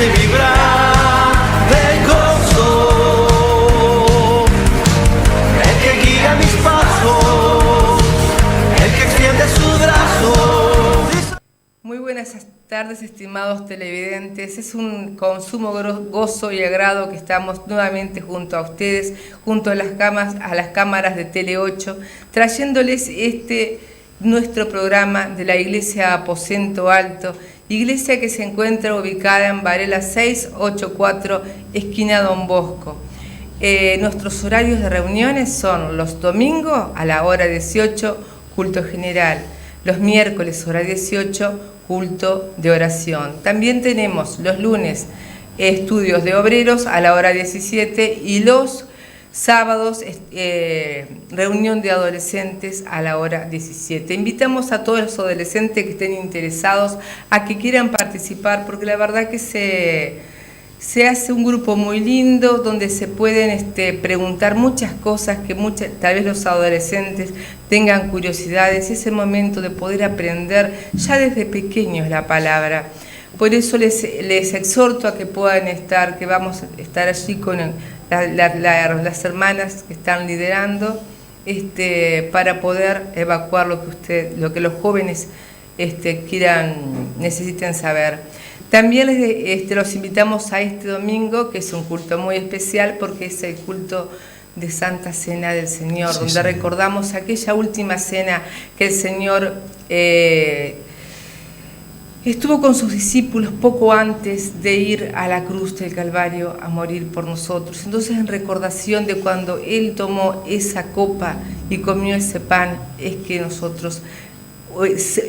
hace vibrar de gozo, el que guía mis pasos, el que extiende sus brazos. Muy buenas tardes, estimados televidentes. Es un consumo gozo y agrado que estamos nuevamente junto a ustedes, junto a las cámaras de Tele 8, trayéndoles nuestro programa de la Iglesia Aposento Alto, iglesia que se encuentra ubicada en Varela 684, esquina Don Bosco. Nuestros horarios de reuniones son los domingos a la hora 18, culto general. Los miércoles, hora 18, culto de oración. También tenemos los lunes estudios de obreros a la hora 17 y los sábados reunión de adolescentes a la hora 17. Invitamos a todos los adolescentes que estén interesados a que quieran participar, porque la verdad que se hace un grupo muy lindo donde se pueden preguntar muchas cosas que tal vez los adolescentes tengan curiosidades. Es el momento de poder aprender ya desde pequeños la palabra. Por eso les exhorto a que puedan estar, que vamos a estar allí con las hermanas que están liderando, para poder evacuar lo que los jóvenes necesiten saber. También los invitamos a este domingo, que es un culto muy especial porque es el culto de Santa Cena del Señor, donde recordamos aquella última cena que el Señor estuvo con sus discípulos poco antes de ir a la cruz del Calvario a morir por nosotros. Entonces, en recordación de cuando Él tomó esa copa y comió ese pan, es que nosotros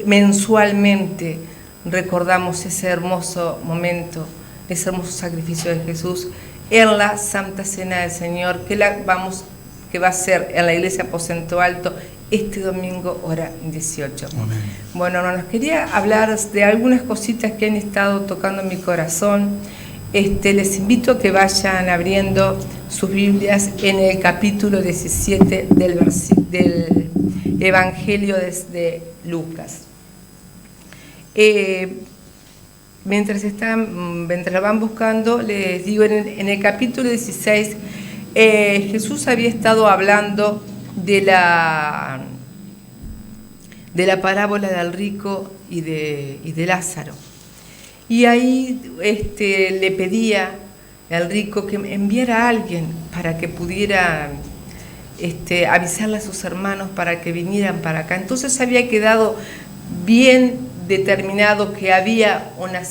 mensualmente recordamos ese hermoso momento, ese hermoso sacrificio de Jesús en la Santa Cena del Señor, que va a ser en la Iglesia Aposento Alto este domingo, hora 18. Amén. Bueno, nos quería hablar de algunas cositas que han estado tocando mi corazón. Les invito a que vayan abriendo sus Biblias en el capítulo 17 del Evangelio de Lucas. Mientras lo van buscando, les digo, en el capítulo 16, Jesús había estado hablando de la parábola del rico y de Lázaro. Y ahí le pedía al rico que enviara a alguien para que pudiera avisarle a sus hermanos para que vinieran para acá. Entonces había quedado bien determinado que había una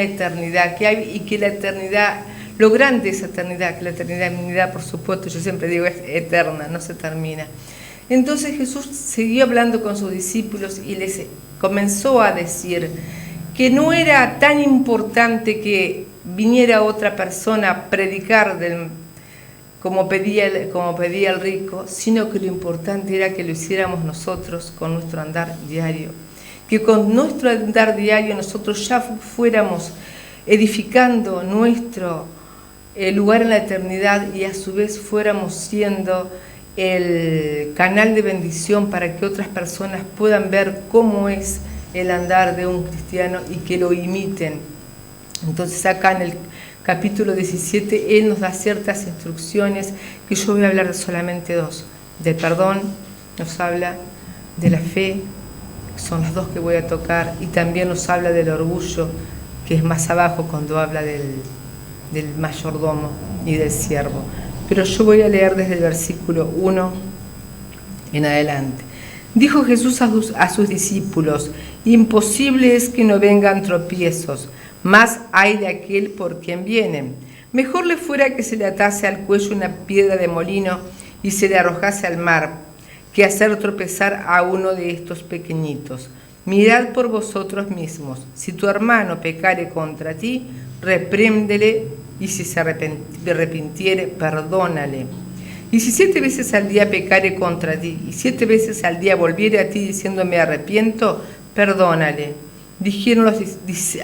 eternidad, y que la eternidad, lo grande de esa eternidad, que la eternidad, por supuesto, yo siempre digo, es eterna, no se termina. Entonces Jesús siguió hablando con sus discípulos y les comenzó a decir que no era tan importante que viniera otra persona a predicar como pedía el rico, sino que lo importante era que lo hiciéramos nosotros con nuestro andar diario. Que con nuestro andar diario nosotros ya fuéramos edificando nuestro lugar en la eternidad y a su vez fuéramos siendo el canal de bendición para que otras personas puedan ver cómo es el andar de un cristiano y que lo imiten. Entonces acá en el capítulo 17 Él nos da ciertas instrucciones que yo voy a hablar de solamente dos. Del perdón, nos habla de la fe, son las dos que voy a tocar, y también nos habla del orgullo, que es más abajo cuando habla del mayordomo y del siervo. Pero yo voy a leer desde el versículo 1 en adelante. Dijo Jesús a sus discípulos: imposible es que no vengan tropiezos, más hay de aquel por quien vienen. Mejor le fuera que se le atase al cuello una piedra de molino y se le arrojase al mar, que hacer tropezar a uno de estos pequeñitos. Mirad por vosotros mismos. Si tu hermano pecare contra ti, repréndele, y si se arrepintiere, perdónale. Y si 7 veces al día pecare contra ti, y 7 veces al día volviere a ti diciendo me arrepiento, perdónale. Dijeron los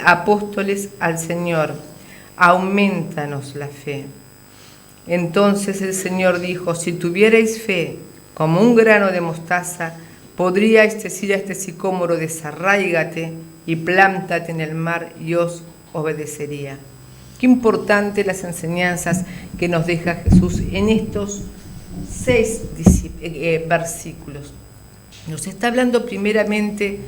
apóstoles al Señor: aumentanos la fe. Entonces el Señor dijo: si tuvierais fe como un grano de mostaza, podríais decir a este sicómoro: desarráigate y plántate en el mar, y os obedecería. Qué importante las enseñanzas que nos deja Jesús en estos 6 versículos. Nos está hablando primeramente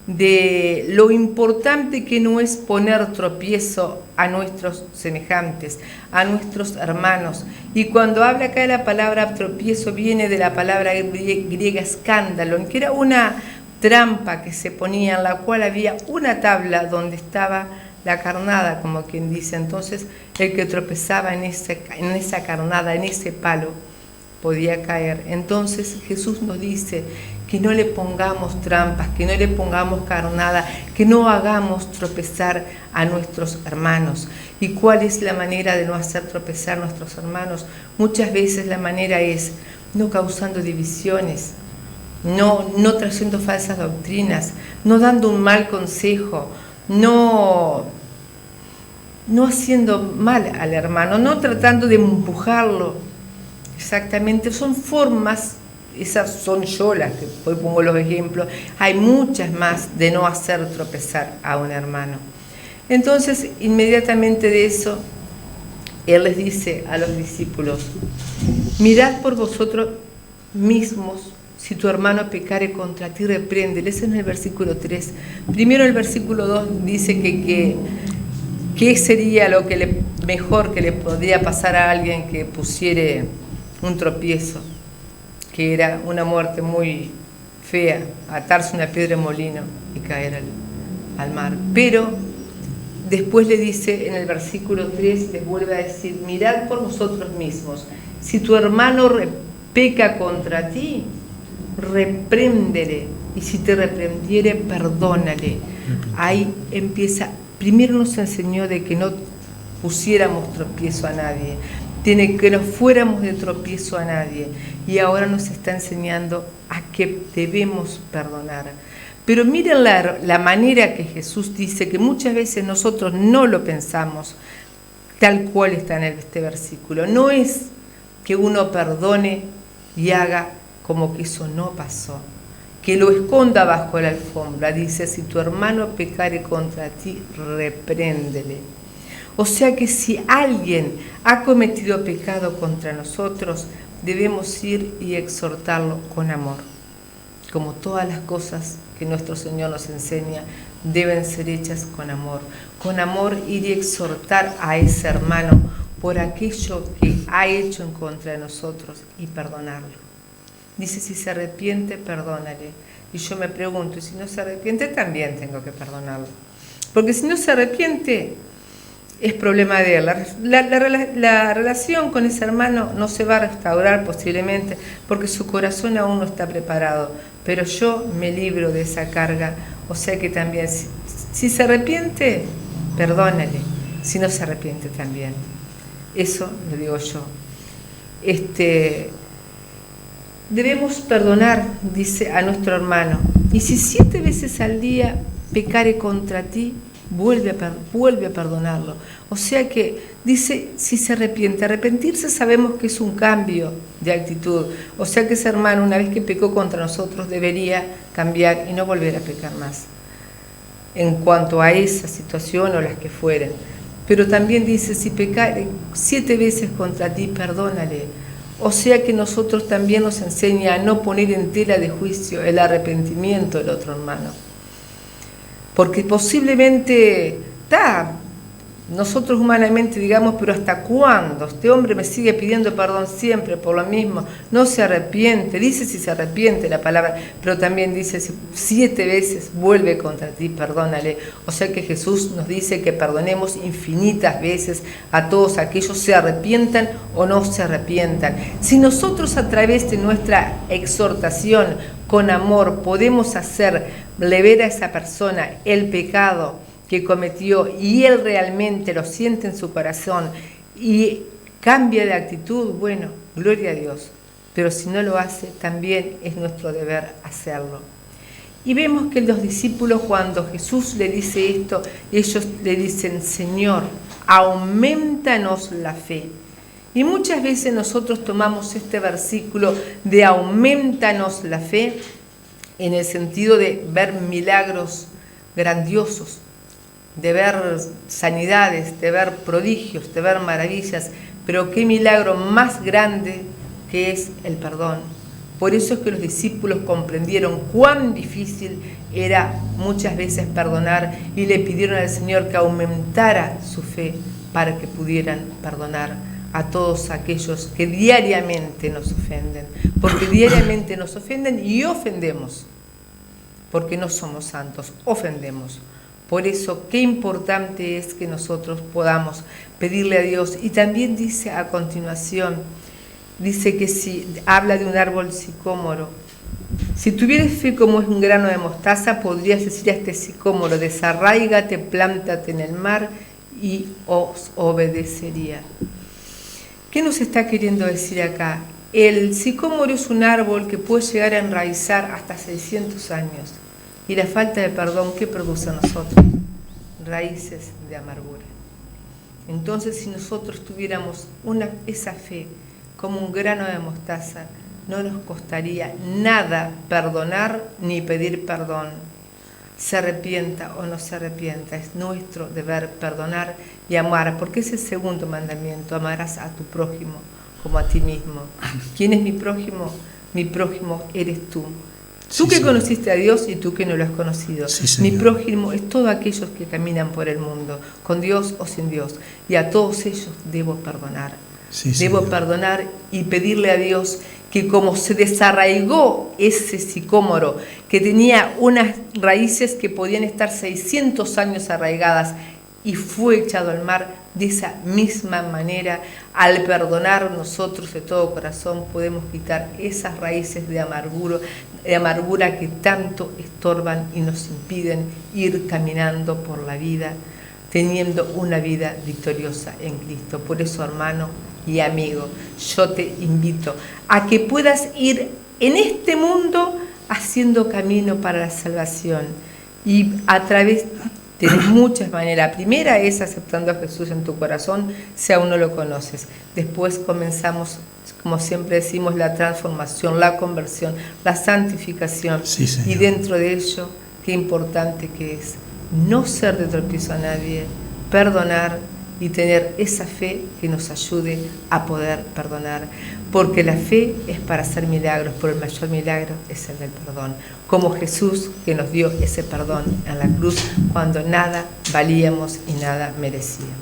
de lo importante que no es poner tropiezo a nuestros semejantes, a nuestros hermanos. Y cuando habla acá de la palabra tropiezo, viene de la palabra griega escándalo, que era una trampa que se ponía, en la cual había una tabla donde estaba la carnada, como quien dice. Entonces el que tropezaba en esa carnada, en ese palo, podía caer. Entonces Jesús nos dice que no le pongamos trampas, que no le pongamos carnada, que no hagamos tropezar a nuestros hermanos. ¿Y cuál es la manera de no hacer tropezar a nuestros hermanos? Muchas veces la manera es no causando divisiones, no trayendo falsas doctrinas, no dando un mal consejo, no haciendo mal al hermano, no tratando de empujarlo. Exactamente, son formas, esas son yo las que hoy pongo los ejemplos, hay muchas más de no hacer tropezar a un hermano. Entonces, inmediatamente de eso, Él les dice a los discípulos: mirad por vosotros mismos, si tu hermano pecare contra ti, repréndele. Ese es el versículo 3. Primero el versículo 2 dice que sería lo que mejor que le podría pasar a alguien que pusiere un tropiezo, que era una muerte muy fea, atarse una piedra de molino y caer al mar. Pero después le dice en el versículo 3, les vuelve a decir: mirad por vosotros mismos, si tu hermano peca contra ti, repréndele, y si te reprendiere, perdónale. Ahí empieza. Primero nos enseñó de que no pusiéramos tropiezo a nadie, que no fuéramos de tropiezo a nadie, y ahora nos está enseñando a que debemos perdonar. Pero miren la manera que Jesús dice, que muchas veces nosotros no lo pensamos tal cual está en este versículo. No es que uno perdone y haga como que eso no pasó, que lo esconda bajo la alfombra. Dice: si tu hermano pecare contra ti, repréndele. O sea que si alguien ha cometido pecado contra nosotros, debemos ir y exhortarlo con amor. Como todas las cosas que nuestro Señor nos enseña, deben ser hechas con amor. Con amor ir y exhortar a ese hermano por aquello que ha hecho en contra de nosotros y perdonarlo. Dice: si se arrepiente, perdónale. Y yo me pregunto, ¿y si no se arrepiente? También tengo que perdonarlo. Porque si no se arrepiente, es problema de él. La relación con ese hermano no se va a restaurar posiblemente porque su corazón aún no está preparado. Pero yo me libro de esa carga. O sea que también, si se arrepiente, perdónale. Si no se arrepiente, también. Eso lo digo yo. Debemos perdonar, dice, a nuestro hermano. Y si 7 veces al día pecare contra ti, vuelve a perdonarlo. O sea que dice: si se arrepiente. Arrepentirse sabemos que es un cambio de actitud. O sea que ese hermano, una vez que pecó contra nosotros, debería cambiar y no volver a pecar más, en cuanto a esa situación o las que fueren. Pero también dice: si pecare 7 veces contra ti, perdónale. O sea que nosotros también nos enseña a no poner en tela de juicio el arrepentimiento del otro hermano. Porque posiblemente nosotros humanamente digamos: pero ¿hasta cuándo? Este hombre me sigue pidiendo perdón siempre por lo mismo, no se arrepiente. Dice si se arrepiente la palabra, pero también dice: si 7 veces vuelve contra ti, perdónale. O sea que Jesús nos dice que perdonemos infinitas veces a todos aquellos, se arrepientan o no se arrepientan. Si nosotros a través de nuestra exhortación con amor podemos hacerle ver a esa persona el pecado que cometió y él realmente lo siente en su corazón y cambia de actitud, bueno, gloria a Dios. Pero si no lo hace, también es nuestro deber hacerlo. Y vemos que los discípulos, cuando Jesús le dice esto, ellos le dicen: Señor, aumentanos la fe. Y muchas veces nosotros tomamos este versículo de aumentanos la fe en el sentido de ver milagros grandiosos. de ver sanidades, de ver prodigios, de ver maravillas, pero qué milagro más grande que es el perdón. Por eso es que los discípulos comprendieron cuán difícil era muchas veces perdonar y le pidieron al Señor que aumentara su fe para que pudieran perdonar a todos aquellos que diariamente nos ofenden, porque diariamente nos ofenden y ofendemos, porque no somos santos, ofendemos. Por eso, qué importante es que nosotros podamos pedirle a Dios. Y también dice a continuación, dice que si habla de un árbol sicómoro, si tuvieras fe como es un grano de mostaza, podrías decir a este sicómoro, desarráigate, plántate en el mar y os obedecería. ¿Qué nos está queriendo decir acá? El sicómoro es un árbol que puede llegar a enraizar hasta 600 años. Y la falta de perdón, ¿qué produce a nosotros? Raíces de amargura. Entonces, si nosotros tuviéramos esa fe como un grano de mostaza, no nos costaría nada perdonar ni pedir perdón. Se arrepienta o no se arrepienta, es nuestro deber perdonar y amar, porque es el segundo mandamiento: amarás a tu prójimo como a ti mismo. ¿Quién es mi prójimo? Mi prójimo eres tú. Tú Sí, que Señor. conociste a Dios y tú que no lo has conocido. Sí, Señor. Mi prójimo es todos aquellos que caminan por el mundo, con Dios o sin Dios. Y a todos ellos debo perdonar. Sí, Debo Señor. perdonar y pedirle a Dios que, como se desarraigó ese sicómoro, que tenía unas raíces que podían estar 600 años arraigadas y fue echado al mar, de esa misma manera, al perdonar nosotros de todo corazón, podemos quitar esas raíces de amargura que tanto estorban y nos impiden ir caminando por la vida, teniendo una vida victoriosa en Cristo. Por eso, hermano y amigo, yo te invito a que puedas ir en este mundo haciendo camino para la salvación, y a través de muchas maneras. La primera es aceptando a Jesús en tu corazón, si aún no lo conoces. Después comenzamos, como siempre decimos, la transformación, la conversión, la santificación. Sí, Señor. Y dentro de ello, qué importante que es no ser de tropiezo a nadie, perdonar y tener esa fe que nos ayude a poder perdonar. Porque la fe es para hacer milagros, pero el mayor milagro es el del perdón. Como Jesús, que nos dio ese perdón en la cruz cuando nada valíamos y nada merecíamos.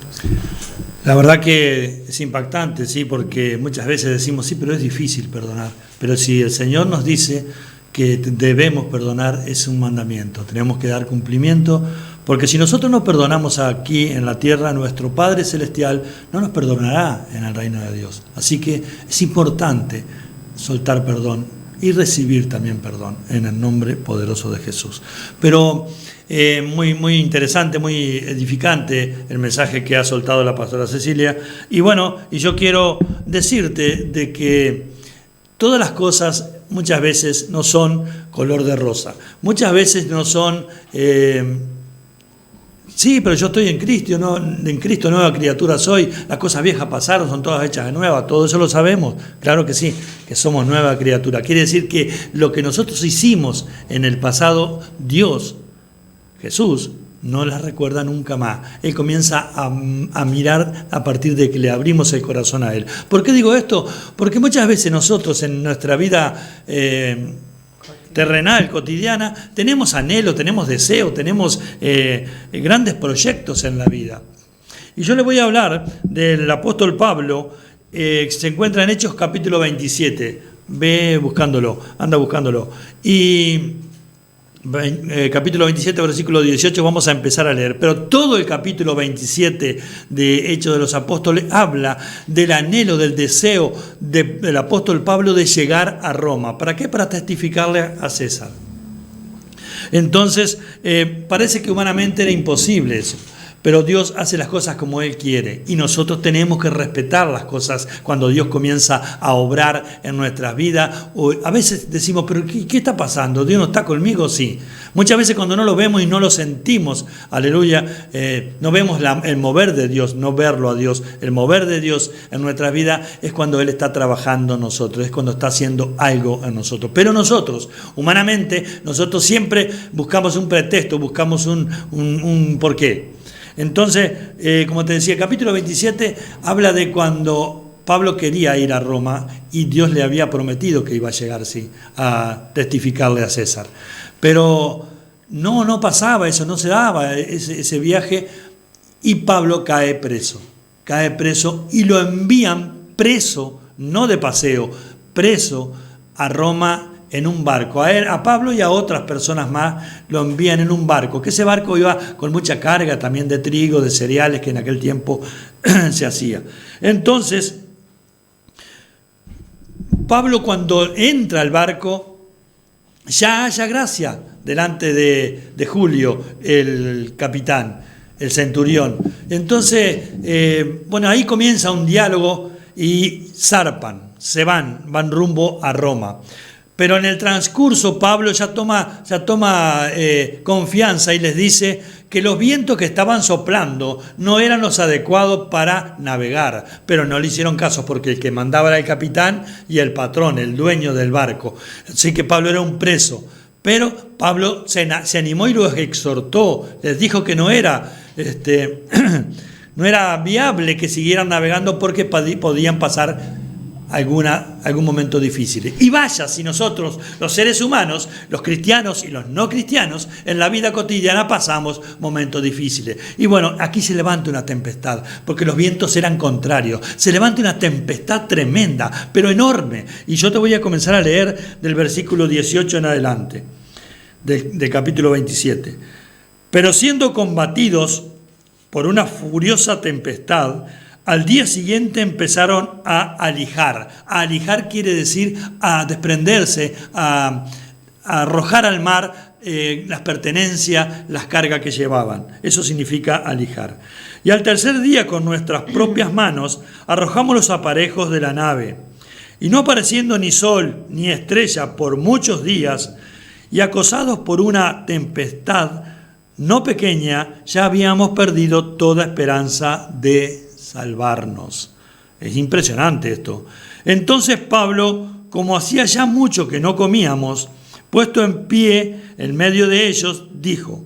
La verdad que es impactante, sí, porque muchas veces decimos, sí, pero es difícil perdonar. Pero si el Señor nos dice que debemos perdonar, es un mandamiento. Tenemos que dar cumplimiento, porque si nosotros no perdonamos aquí en la tierra, nuestro Padre Celestial no nos perdonará en el reino de Dios. Así que es importante soltar perdón y recibir también perdón en el nombre poderoso de Jesús. Pero muy interesante, muy edificante el mensaje que ha soltado la pastora Cecilia. Y bueno, y yo quiero decirte de que todas las cosas muchas veces no son color de rosa. Muchas veces no son... sí, pero yo estoy en Cristo, no, en Cristo nueva criatura soy, las cosas viejas pasaron, son todas hechas de nueva, todo eso lo sabemos, claro que sí, que somos nueva criatura. Quiere decir que lo que nosotros hicimos en el pasado, Dios, Jesús, no las recuerda nunca más. Él comienza a mirar a partir de que le abrimos el corazón a Él. ¿Por qué digo esto? Porque muchas veces nosotros en nuestra vida terrenal, cotidiana, tenemos anhelo, tenemos deseo, tenemos grandes proyectos en la vida. Y yo le voy a hablar del apóstol Pablo, se encuentra en Hechos capítulo 27, ve buscándolo, anda buscándolo, y capítulo 27, versículo 18, vamos a empezar a leer. Pero todo el capítulo 27 de Hechos de los Apóstoles habla del anhelo, del deseo del apóstol Pablo de llegar a Roma. ¿Para qué? Para testificarle a César. Entonces, parece que humanamente era imposible eso. Pero Dios hace las cosas como Él quiere y nosotros tenemos que respetar las cosas cuando Dios comienza a obrar en nuestras vidas. O a veces decimos, ¿pero qué está pasando? ¿Dios no está conmigo? Sí. Muchas veces cuando no lo vemos y no lo sentimos, aleluya, no vemos el mover de Dios, no verlo a Dios. El mover de Dios en nuestras vidas es cuando Él está trabajando en nosotros, es cuando está haciendo algo en nosotros. Pero nosotros, humanamente, nosotros siempre buscamos un pretexto, buscamos un ¿por qué? Entonces, como te decía, el capítulo 27 habla de cuando Pablo quería ir a Roma y Dios le había prometido que iba a llegar, sí, a testificarle a César. Pero no pasaba eso, no se daba ese viaje, y Pablo cae preso y lo envían preso, no de paseo, preso a Roma en un barco. A Pablo y a otras personas más lo envían en un barco, que ese barco iba con mucha carga también de trigo, de cereales, que en aquel tiempo se hacía. Entonces, Pablo, cuando entra al barco, ya haya gracia delante de Julio, el capitán, el centurión. Entonces, ahí comienza un diálogo y zarpan, se van rumbo a Roma. Pero en el transcurso Pablo ya toma confianza y les dice que los vientos que estaban soplando no eran los adecuados para navegar, pero no le hicieron caso porque el que mandaba era el capitán y el patrón, el dueño del barco. Así que Pablo era un preso, pero Pablo se animó y los exhortó, les dijo que no era viable que siguieran navegando porque podían pasar algún momento difícil. Y vaya si nosotros, los seres humanos, los cristianos y los no cristianos, en la vida cotidiana pasamos momentos difíciles. Y bueno, aquí se levanta una tempestad, porque los vientos eran contrarios. Se levanta una tempestad tremenda, pero enorme. Y yo te voy a comenzar a leer del versículo 18 en adelante, del capítulo 27. Pero siendo combatidos por una furiosa tempestad, al día siguiente empezaron a alijar. A alijar quiere decir a desprenderse, a arrojar al mar las pertenencias, las cargas que llevaban. Eso significa alijar. Y al tercer día, con nuestras propias manos, arrojamos los aparejos de la nave. Y no apareciendo ni sol ni estrella por muchos días, y acosados por una tempestad no pequeña, ya habíamos perdido toda esperanza de salvarnos. Es impresionante esto. Entonces Pablo, como hacía ya mucho que no comíamos, puesto en pie en medio de ellos, dijo: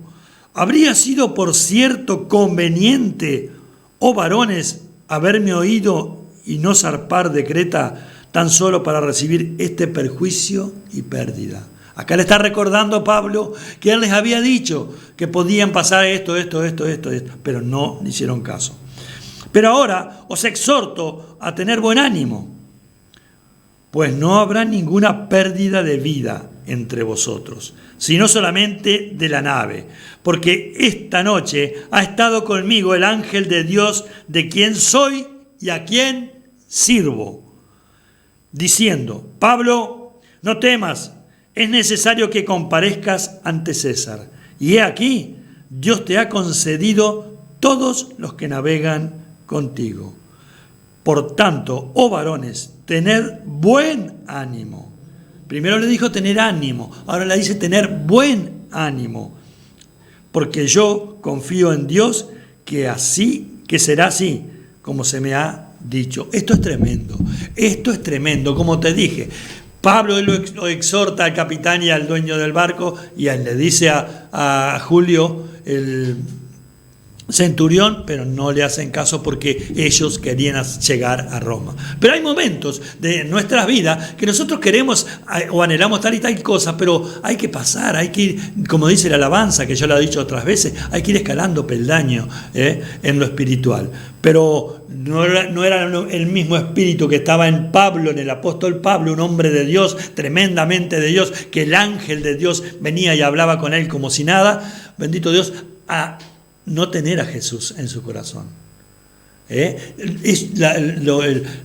¿habría sido por cierto conveniente, oh varones, haberme oído y no zarpar de Creta tan solo para recibir este perjuicio y pérdida? Acá le está recordando Pablo que él les había dicho que podían pasar esto, pero no le hicieron caso. Pero ahora os exhorto a tener buen ánimo, pues no habrá ninguna pérdida de vida entre vosotros, sino solamente de la nave, porque esta noche ha estado conmigo el ángel de Dios, de quien soy y a quien sirvo, diciendo: Pablo, no temas, es necesario que comparezcas ante César, y he aquí, Dios te ha concedido todos los que navegan contigo. Por tanto, oh varones, tened buen ánimo. Primero le dijo tener ánimo, ahora le dice tener buen ánimo, porque yo confío en Dios que será así como se me ha dicho. Esto es tremendo, como te dije. Pablo lo exhorta al capitán y al dueño del barco, y él le dice a Julio, el centurión, pero no le hacen caso porque ellos querían llegar a Roma. Pero hay momentos de nuestras vidas que nosotros queremos o anhelamos tal y tal cosa, pero hay que pasar, hay que ir, como dice la alabanza, que yo lo he dicho otras veces, hay que ir escalando peldaño en lo espiritual. Pero no era el mismo espíritu que estaba en Pablo, en el apóstol Pablo, un hombre de Dios, tremendamente de Dios, que el ángel de Dios venía y hablaba con él como si nada, bendito Dios, a no tener a Jesús en su corazón.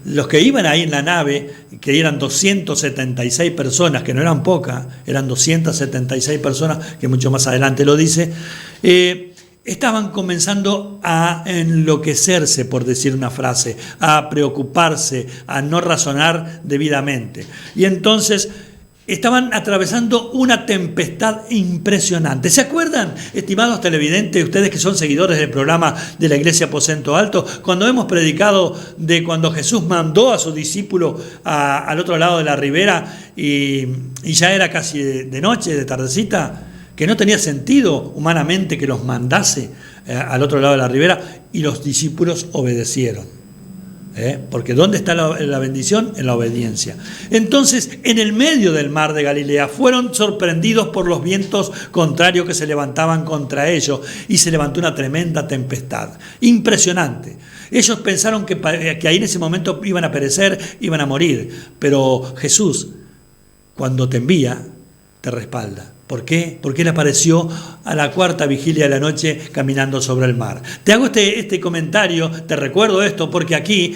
Los que iban ahí en la nave, que eran 276 personas, que no eran pocas, eran 276 personas, que mucho más adelante lo dice, estaban comenzando a enloquecerse, por decir una frase, a preocuparse, a no razonar debidamente. Y entonces estaban atravesando una tempestad impresionante. ¿Se acuerdan, estimados televidentes, ustedes que son seguidores del programa de la Iglesia Aposento Alto, cuando hemos predicado de cuando Jesús mandó a su discípulo al otro lado de la ribera y ya era casi de noche, de tardecita, que no tenía sentido humanamente que los mandase al otro lado de la ribera, y los discípulos obedecieron. Porque ¿dónde está la bendición? En la obediencia. Entonces, en el medio del mar de Galilea, fueron sorprendidos por los vientos contrarios que se levantaban contra ellos, y se levantó una tremenda tempestad. Impresionante. Ellos pensaron que ahí en ese momento iban a perecer, iban a morir, pero Jesús, cuando te envía, te respalda. ¿Por qué? Porque Él apareció a la cuarta vigilia de la noche caminando sobre el mar. Te hago este comentario, te recuerdo esto, porque aquí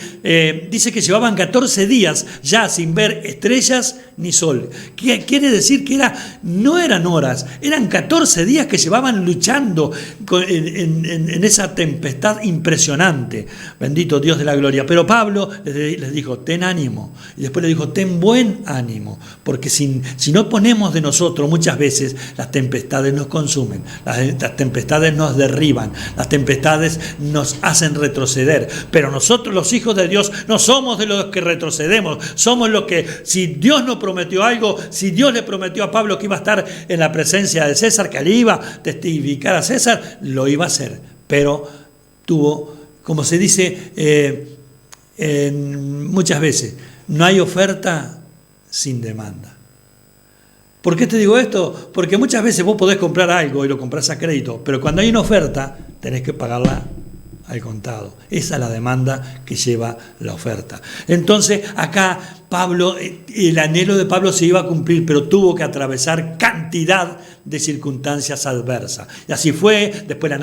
dice que llevaban 14 días ya sin ver estrellas ni sol. Quiere decir que no eran horas, eran 14 días que llevaban luchando en esa tempestad impresionante. Bendito Dios de la gloria. Pero Pablo les dijo, ten ánimo. Y después les dijo, ten buen ánimo. Porque si no ponemos de nosotros muchas veces, las tempestades nos consumen, las tempestades nos derriban, las tempestades nos hacen retroceder. Pero nosotros, los hijos de Dios, no somos de los que retrocedemos, somos los que, si Dios nos prometió algo, si Dios le prometió a Pablo que iba a estar en la presencia de César, que le iba a testificar a César, lo iba a hacer. Pero tuvo, como se dice muchas veces, no hay oferta sin demanda. ¿Por qué te digo esto? Porque muchas veces vos podés comprar algo y lo comprás a crédito, pero cuando hay una oferta tenés que pagarla al contado. Esa es la demanda que lleva la oferta. Entonces acá Pablo, el anhelo de Pablo se iba a cumplir, pero tuvo que atravesar cantidad de circunstancias adversas. Y así fue. Después la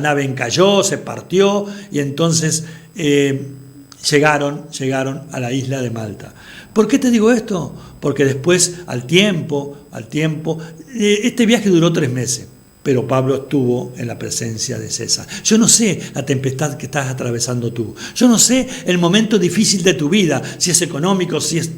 nave encalló, se partió, y entonces llegaron a la isla de Malta. ¿Por qué te digo esto? Porque después, al tiempo, este viaje duró 3 meses, pero Pablo estuvo en la presencia de César. Yo no sé la tempestad que estás atravesando tú. Yo no sé el momento difícil de tu vida, si es económico, si es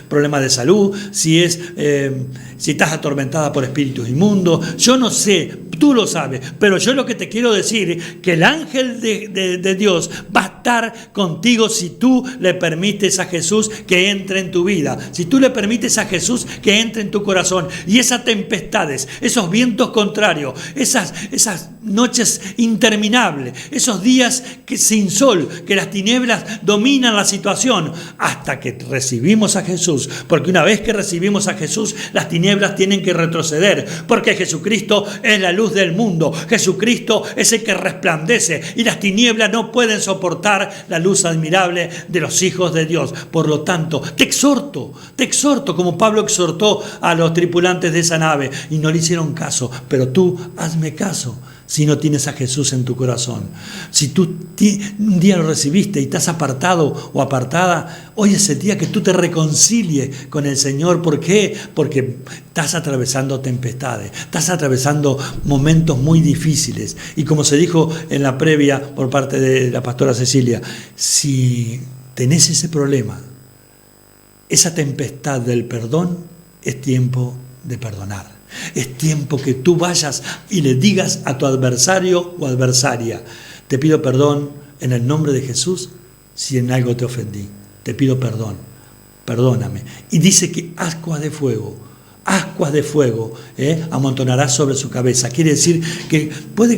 problema de salud, si estás atormentada por espíritus inmundos. Yo no sé, tú lo sabes, pero yo lo que te quiero decir es que el ángel de Dios va a estar contigo si tú le permites a Jesús que entre en tu vida, si tú le permites a Jesús que entre en tu corazón. Y esas tempestades, esos vientos contrarios, esas noches interminables, esos días sin sol, que las tinieblas dominan la situación, hasta que recibimos a Jesús. Porque una vez que recibimos a Jesús, las tinieblas tienen que retroceder, porque Jesucristo es la luz del mundo. Jesucristo es el que resplandece, y las tinieblas no pueden soportar la luz admirable de los hijos de Dios. Por lo tanto, te exhorto, como Pablo exhortó a los tripulantes de esa nave, y no le hicieron caso. Pero tú, hazme caso. Si no tienes a Jesús en tu corazón, si tú un día lo recibiste y estás apartado o apartada, hoy es el día que tú te reconcilies con el Señor. ¿Por qué? Porque estás atravesando tempestades, estás atravesando momentos muy difíciles. Y como se dijo en la previa por parte de la pastora Cecilia, si tenés ese problema, esa tempestad del perdón, es tiempo de perdonar. Es tiempo que tú vayas y le digas a tu adversario o adversaria, te pido perdón en el nombre de Jesús si en algo te ofendí. Te pido perdón, perdóname. Y dice que ascuas de fuego amontonará sobre su cabeza. Quiere decir que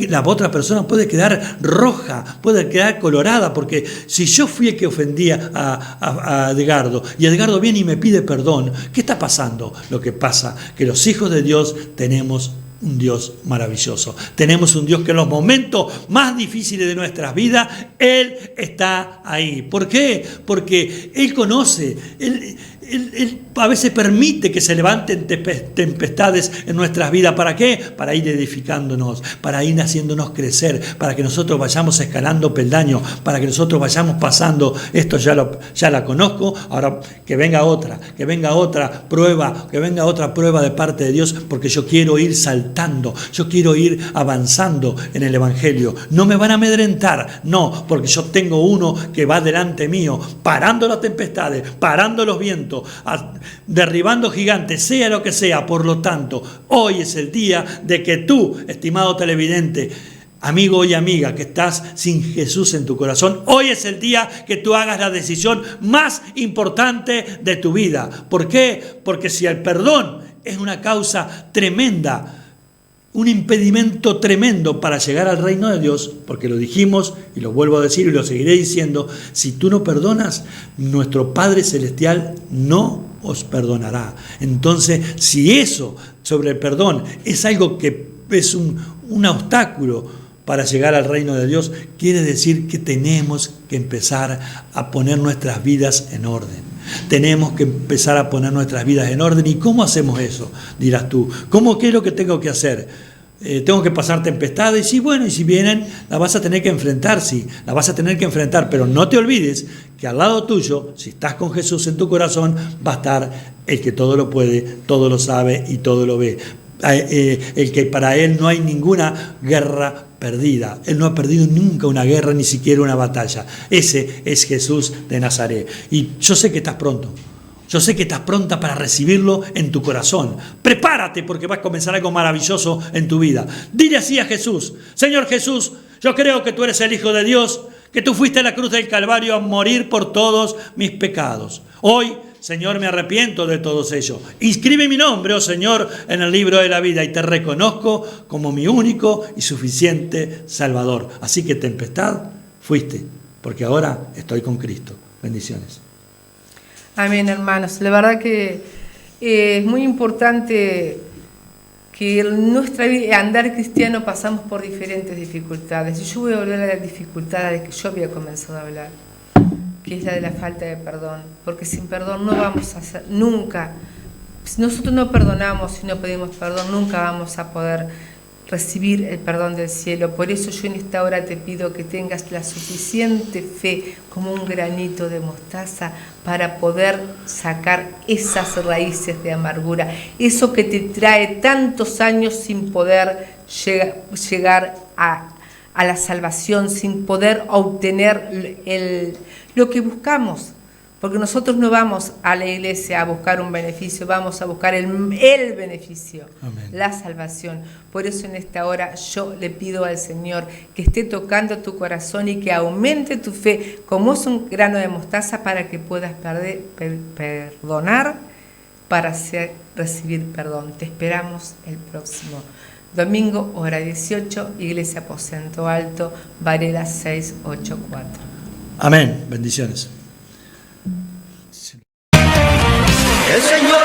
la otra persona puede quedar roja, puede quedar colorada, porque si yo fui el que ofendía a Edgardo, y Edgardo viene y me pide perdón, ¿qué está pasando? Lo que pasa que los hijos de Dios tenemos un Dios maravilloso. Tenemos un Dios que en los momentos más difíciles de nuestras vidas, Él está ahí. ¿Por qué? Porque Él conoce, Él a veces permite que se levanten tempestades en nuestras vidas. ¿Para qué? Para ir edificándonos, para ir haciéndonos crecer, para que nosotros vayamos escalando peldaños, para que nosotros vayamos pasando. Esto ya la conozco, ahora que venga otra prueba, de parte de Dios, porque yo quiero ir saltando, yo quiero ir avanzando en el Evangelio. No me van a amedrentar, no, porque yo tengo uno que va delante mío, parando las tempestades, parando los vientos, derribando gigantes, sea lo que sea. Por lo tanto, hoy es el día de que tú, estimado televidente, amigo y amiga que estás sin Jesús en tu corazón, hoy es el día que tú hagas la decisión más importante de tu vida. ¿Por qué? Porque si el perdón es una causa tremenda un impedimento tremendo para llegar al reino de Dios, porque lo dijimos y lo vuelvo a decir y lo seguiré diciendo: si tú no perdonas, nuestro Padre Celestial no os perdonará. Entonces, si eso sobre el perdón es algo que es un obstáculo para llegar al reino de Dios, quiere decir que tenemos que empezar a poner nuestras vidas en orden. Tenemos que empezar a poner nuestras vidas en orden. ¿Y cómo hacemos eso? Dirás tú. ¿Qué es lo que tengo que hacer? ¿Tengo que pasar tempestades? Y sí, bueno, y si vienen, la vas a tener que enfrentar, sí, la vas a tener que enfrentar, pero no te olvides que al lado tuyo, si estás con Jesús en tu corazón, va a estar el que todo lo puede, todo lo sabe y todo lo ve. El que para él no hay ninguna guerra perdida. Él no ha perdido nunca una guerra, ni siquiera una batalla. Ese es Jesús de Nazaret. Y yo sé que estás pronto. Yo sé que estás pronta para recibirlo en tu corazón. Prepárate, porque va a comenzar algo maravilloso en tu vida. Dile así a Jesús: Señor Jesús, yo creo que tú eres el Hijo de Dios, que tú fuiste a la cruz del Calvario a morir por todos mis pecados. Hoy, Señor, me arrepiento de todos ellos. Inscribe mi nombre, oh Señor, en el libro de la vida, y te reconozco como mi único y suficiente Salvador. Así que tempestad, fuiste, porque ahora estoy con Cristo. Bendiciones. Amén, hermanos. La verdad que es muy importante que en nuestra vida, andar cristiano, pasamos por diferentes dificultades. Y yo voy a volver a las dificultades que yo había comenzado a hablar, que es la de la falta de perdón. Porque sin perdón no vamos a hacer nunca. Si nosotros no perdonamos, si no pedimos perdón, nunca vamos a poder recibir el perdón del cielo. Por eso yo en esta hora te pido que tengas la suficiente fe, como un granito de mostaza, para poder sacar esas raíces de amargura, eso que te trae tantos años sin poder llegar a la salvación, sin poder obtener lo que buscamos. Porque nosotros no vamos a la iglesia a buscar un beneficio, vamos a buscar el beneficio, Amén. La salvación. Por eso en esta hora yo le pido al Señor que esté tocando tu corazón y que aumente tu fe como es un grano de mostaza, para que puedas perdonar, para recibir perdón. Te esperamos el próximo domingo, hora 18, Iglesia Aposento Alto, Varela 684. Amén. Bendiciones. El Señor